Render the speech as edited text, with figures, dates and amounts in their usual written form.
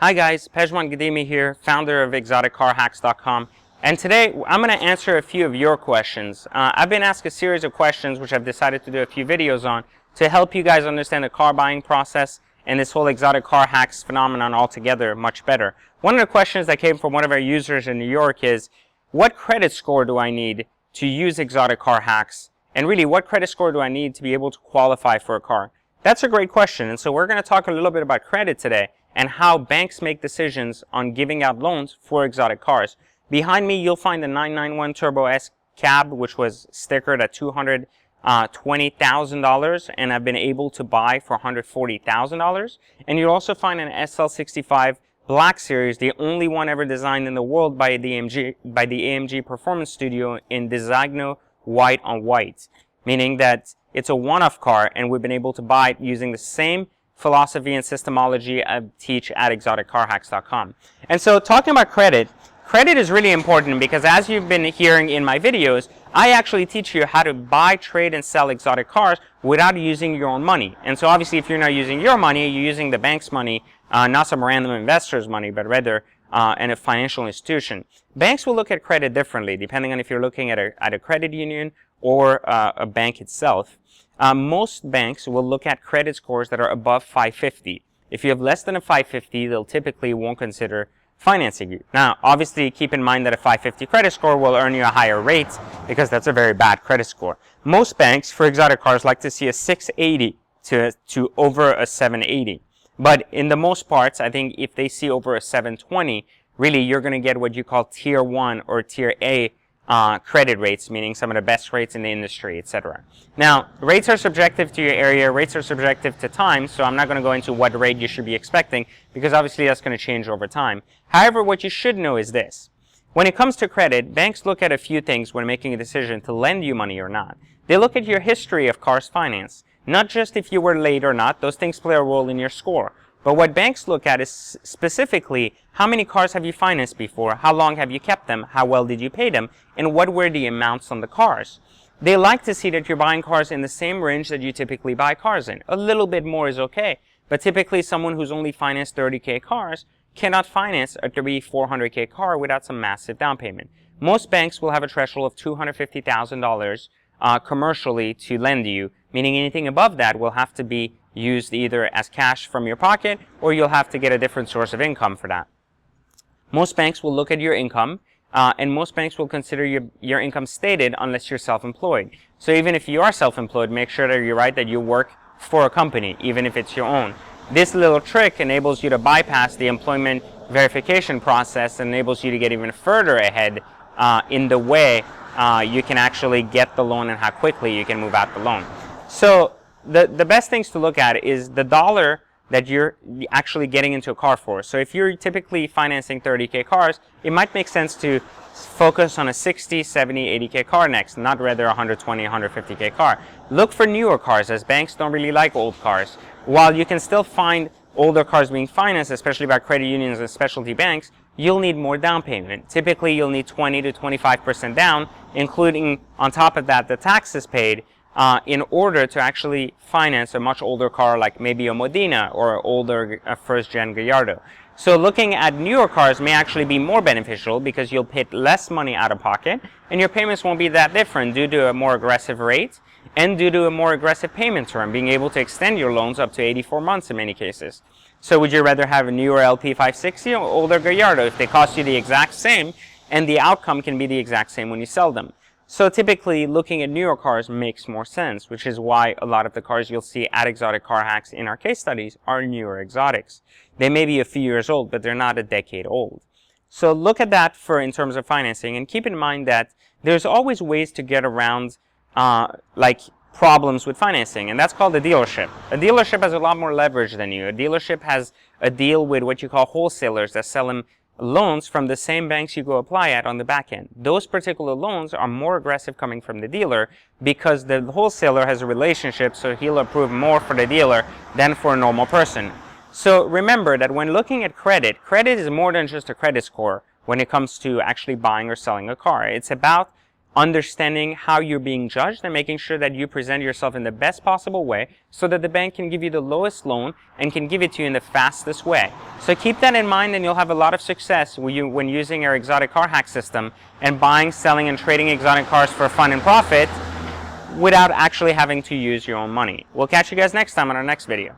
Hi guys, Pejman Gadimi here, founder of ExoticCarHacks.com, and today I'm going to answer a few of your questions. I've been asked a series of questions which I've decided to do a few videos on to help you guys understand the car buying process and this whole exotic car hacks phenomenon altogether much better. One of the questions that came from one of our users in New York is, what credit score do I need to use exotic car hacks? And really, what credit score do I need to be able to qualify for a car? That's a great question, and so we're going to talk a little bit about credit today and how banks make decisions on giving out loans for exotic cars. Behind me, you'll find the 991 Turbo S cab, which was stickered at $220,000, and I've been able to buy for $140,000. And you'll also find an SL65 Black Series, the only one ever designed in the world by the AMG Performance Studio in Designo white on white, meaning that it's a one-off car, and we've been able to buy it using the same philosophy and systemology I teach at ExoticCarHacks.com. And so talking about credit is really important because, as you've been hearing in my videos, I actually teach you how to buy, trade, and sell exotic cars without using your own money. And so obviously if you're not using your money, you're using the bank's money, not some random investor's money, but rather and a financial institution. Banks will look at credit differently depending on if you're looking at a credit union or a bank itself. Most banks will look at credit scores that are above 550. If you have less than a 550, they'll typically won't consider financing you. Now, obviously, keep in mind that a 550 credit score will earn you a higher rate because that's a very bad credit score. Most banks for exotic cars like to see a 680 to over a 780. But in the most parts, I think if they see over a 720, really you're going to get what you call Tier 1 or Tier A credit rates, meaning some of the best rates in the industry, etc. Now, rates are subjective to your area, rates are subjective to time, so I'm not going to go into what rate you should be expecting because obviously that's going to change over time. However, what you should know is this. When it comes to credit, banks look at a few things when making a decision to lend you money or not. They look at your history of cars finance, not just if you were late or not. Those things play a role in your score. But what banks look at is specifically how many cars have you financed before, how long have you kept them, how well did you pay them, and what were the amounts on the cars. They like to see that you're buying cars in the same range that you typically buy cars in. A little bit more is okay, but typically someone who's only financed 30K cars cannot finance a 300-400K car without some massive down payment. Most banks will have a threshold of $250,000 commercially to lend you, meaning anything above that will have to be used either as cash from your pocket or you'll have to get a different source of income for that. Most banks will look at your income and most banks will consider your income stated unless you're self-employed. So even if you are self-employed, make sure that you're right that you work for a company, even if it's your own. This little trick enables you to bypass the employment verification process and enables you to get even further ahead in the way you can actually get the loan and how quickly you can move out the loan. So the best things to look at is the dollar that you're actually getting into a car for. So if you're typically financing 30K cars, it might make sense to focus on a 60, 70, 80K car next, not rather a 120, 150K car. Look for newer cars, as banks don't really like old cars. While you can still find older cars being financed, especially by credit unions and specialty banks, you'll need more down payment. Typically, you'll need 20 to 25% down, including on top of that the taxes paid, in order to actually finance a much older car like maybe a Modena or an older first-gen Gallardo. So looking at newer cars may actually be more beneficial because you'll pay less money out of pocket and your payments won't be that different due to a more aggressive rate and due to a more aggressive payment term, being able to extend your loans up to 84 months in many cases. So would you rather have a newer LP560 or older Gallardo if they cost you the exact same and the outcome can be the exact same when you sell them? So typically, looking at newer cars makes more sense, which is why a lot of the cars you'll see at Exotic Car Hacks in our case studies are newer exotics. They may be a few years old, but they're not a decade old. So look at that in terms of financing, and keep in mind that there's always ways to get around like problems with financing, and that's called a dealership. A dealership has a lot more leverage than you. A dealership has a deal with what you call wholesalers that sell them loans from the same banks you go apply at on the back end. Those particular loans are more aggressive coming from the dealer because the wholesaler has a relationship, so he'll approve more for the dealer than for a normal person. So remember that when looking at credit is more than just a credit score when it comes to actually buying or selling a car. It's about understanding how you're being judged and making sure that you present yourself in the best possible way so that the bank can give you the lowest loan and can give it to you in the fastest way. So keep that in mind and you'll have a lot of success when using our exotic car hack system and buying, selling, and trading exotic cars for fun and profit without actually having to use your own money. We'll catch you guys next time on our next video.